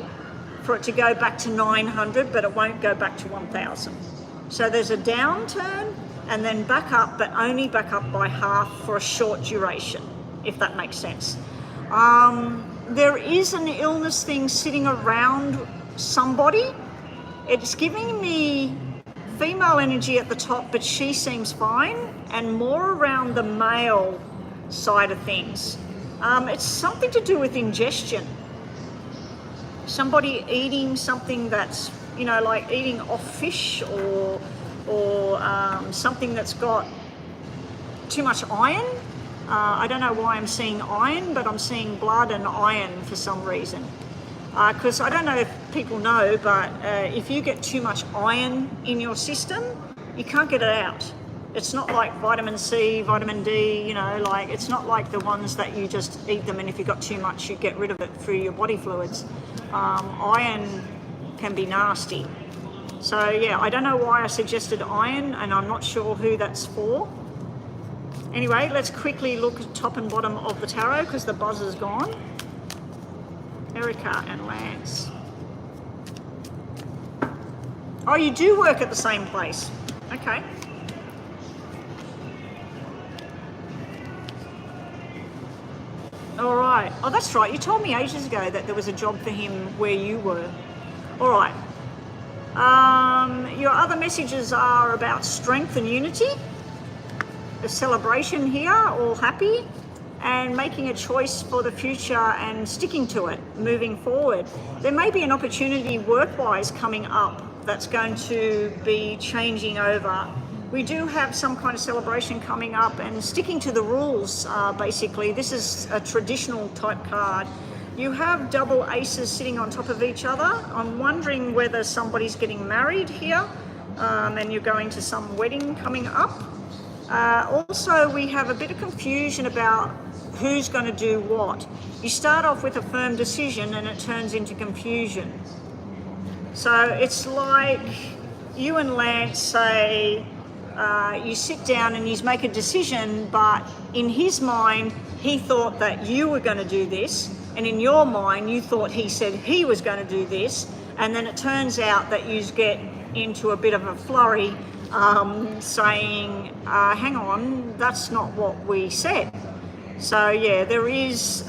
for it to go back to 900, but it won't go back to 1,000. So there's a downturn and then back up, but only back up by half for a short duration, if that makes sense. There is an illness thing sitting around somebody. It's giving me female energy at the top, but she seems fine, and more around the male side of things. It's something to do with ingestion. Somebody eating something that's, you know, like eating off fish or something that's got too much iron. I don't know why I'm seeing iron, but I'm seeing blood and iron for some reason. Because I don't know if people know, but if you get too much iron in your system, you can't get it out. It's not like vitamin C, vitamin D, you know, like it's not like the ones that you just eat them and if you got too much, you get rid of it through your body fluids. Iron can be nasty. So yeah, I don't know why I suggested iron and I'm not sure who that's for. Anyway, let's quickly look at top and bottom of the tarot because the buzz is gone. Erica and Lance. Oh, you do work at the same place. Okay. All right. Oh, that's right. You told me ages ago that there was a job for him where you were. All right. Your other messages are about strength and unity, a celebration here, all happy, and making a choice for the future and sticking to it, moving forward. There may be an opportunity work-wise coming up that's going to be changing over. We do have some kind of celebration coming up and sticking to the rules, basically. This is a traditional type card. You have double aces sitting on top of each other. I'm wondering whether somebody's getting married here and you're going to some wedding coming up. Also, we have a bit of confusion about who's going to do what. You start off with a firm decision and it turns into confusion. So it's like you and Lance say, you sit down and you make a decision, but in his mind, he thought that you were going to do this, and in your mind, you thought he said he was going to do this, and then it turns out that you get into a bit of a flurry saying, hang on, that's not what we said. So yeah, there is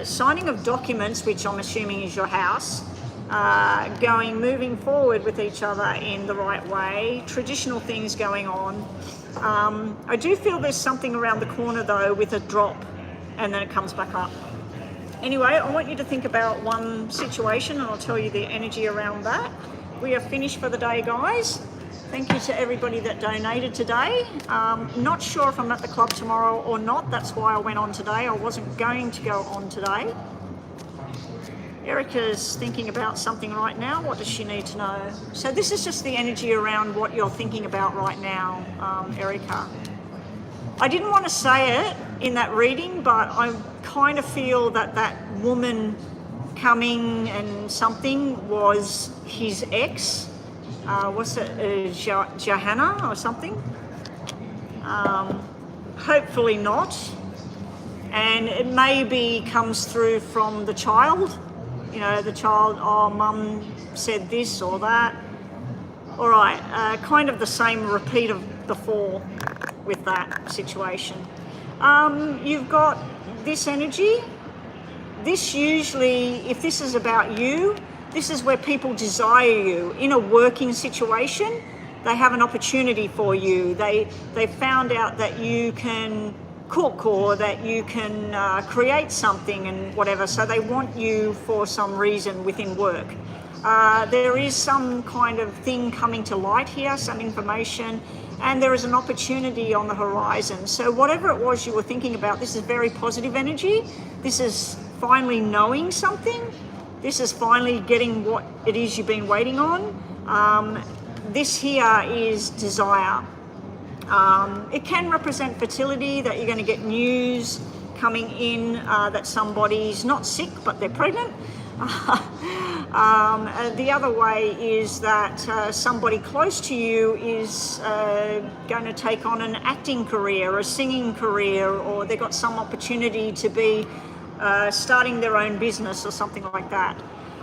signing of documents, which I'm assuming is your house, moving forward with each other in the right way, traditional things going on. I do feel there's something around the corner though with a drop and then it comes back up. Anyway, I want you to think about one situation and I'll tell you the energy around that. We are finished for the day, guys. Thank you to everybody that donated today. Not sure if I'm at the club tomorrow or not. That's why I went on today. I wasn't going to go on today. Erica's thinking about something right now. What does she need to know? So this is just the energy around what you're thinking about right now, Erica. I didn't want to say it in that reading, but I kind of feel that that woman coming and something was his ex. What's it, Johanna or something? Hopefully not. And it maybe comes through from the child. You know, the child, oh, mum said this or that. All right, kind of the same repeat of before with that situation. You've got this energy. This usually, if this is about you, this is where people desire you. In a working situation, they have an opportunity for you. They found out that you can cook or that you can create something and whatever, so they want you for some reason within work. There is some kind of thing coming to light here, some information, and there is an opportunity on the horizon. So whatever it was you were thinking about, this is very positive energy. This is finally knowing something. This is finally getting what it is you've been waiting on. This here is desire. It can represent fertility, that you're going to get news coming in that somebody's not sick but they're pregnant. The other way is that somebody close to you is going to take on an acting career, a singing career, or they've got some opportunity to be starting their own business or something like that.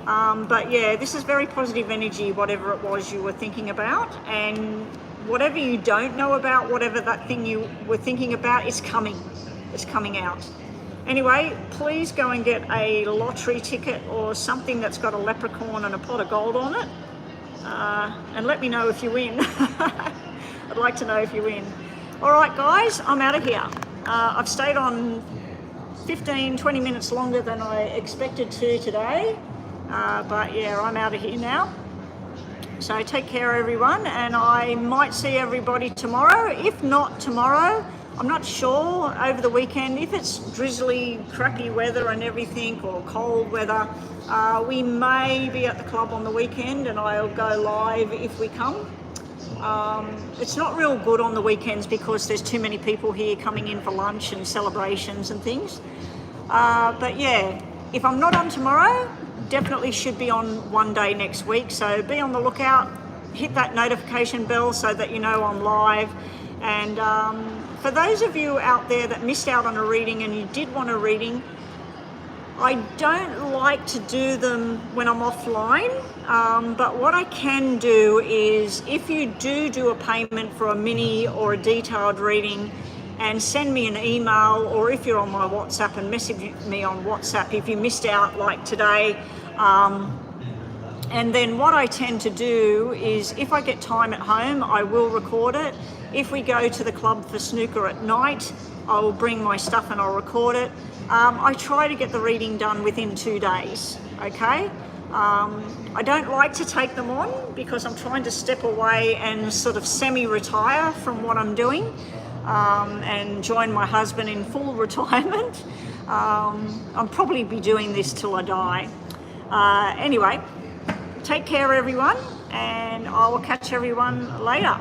But yeah, this is very positive energy, whatever it was you were thinking about, and whatever you don't know about, whatever that thing you were thinking about, is coming. It's coming out. Anyway, please go and get a lottery ticket or something that's got a leprechaun and a pot of gold on it, and let me know if you win. I'd like to know if you win. All right, guys, I'm out of here. I've stayed on 15-20 minutes longer than I expected to today, but yeah, I'm out of here now. So take care, everyone, and I might see everybody tomorrow. If not tomorrow, I'm not sure, over the weekend, if it's drizzly, crappy weather and everything, or cold weather, we may be at the club on the weekend, and I'll go live if we come. It's not real good on the weekends because there's too many people here coming in for lunch and celebrations and things. But yeah, if I'm not on tomorrow, definitely should be on one day next week. So be on the lookout, hit that notification bell so that you know I'm live. And for those of you out there that missed out on a reading and you did want a reading, I don't like to do them when I'm offline, but what I can do is, if you do a payment for a mini or a detailed reading, and send me an email, or if you're on my WhatsApp and message me on WhatsApp if you missed out like today. And then what I tend to do is, if I get time at home, I will record it. If we go to the club for snooker at night, I will bring my stuff and I'll record it. I try to get the reading done within 2 days, okay? I don't like to take them on because I'm trying to step away and sort of semi-retire from what I'm doing, and join my husband in full retirement. I'll probably be doing this till I die. Anyway, take care, everyone, and I will catch everyone later.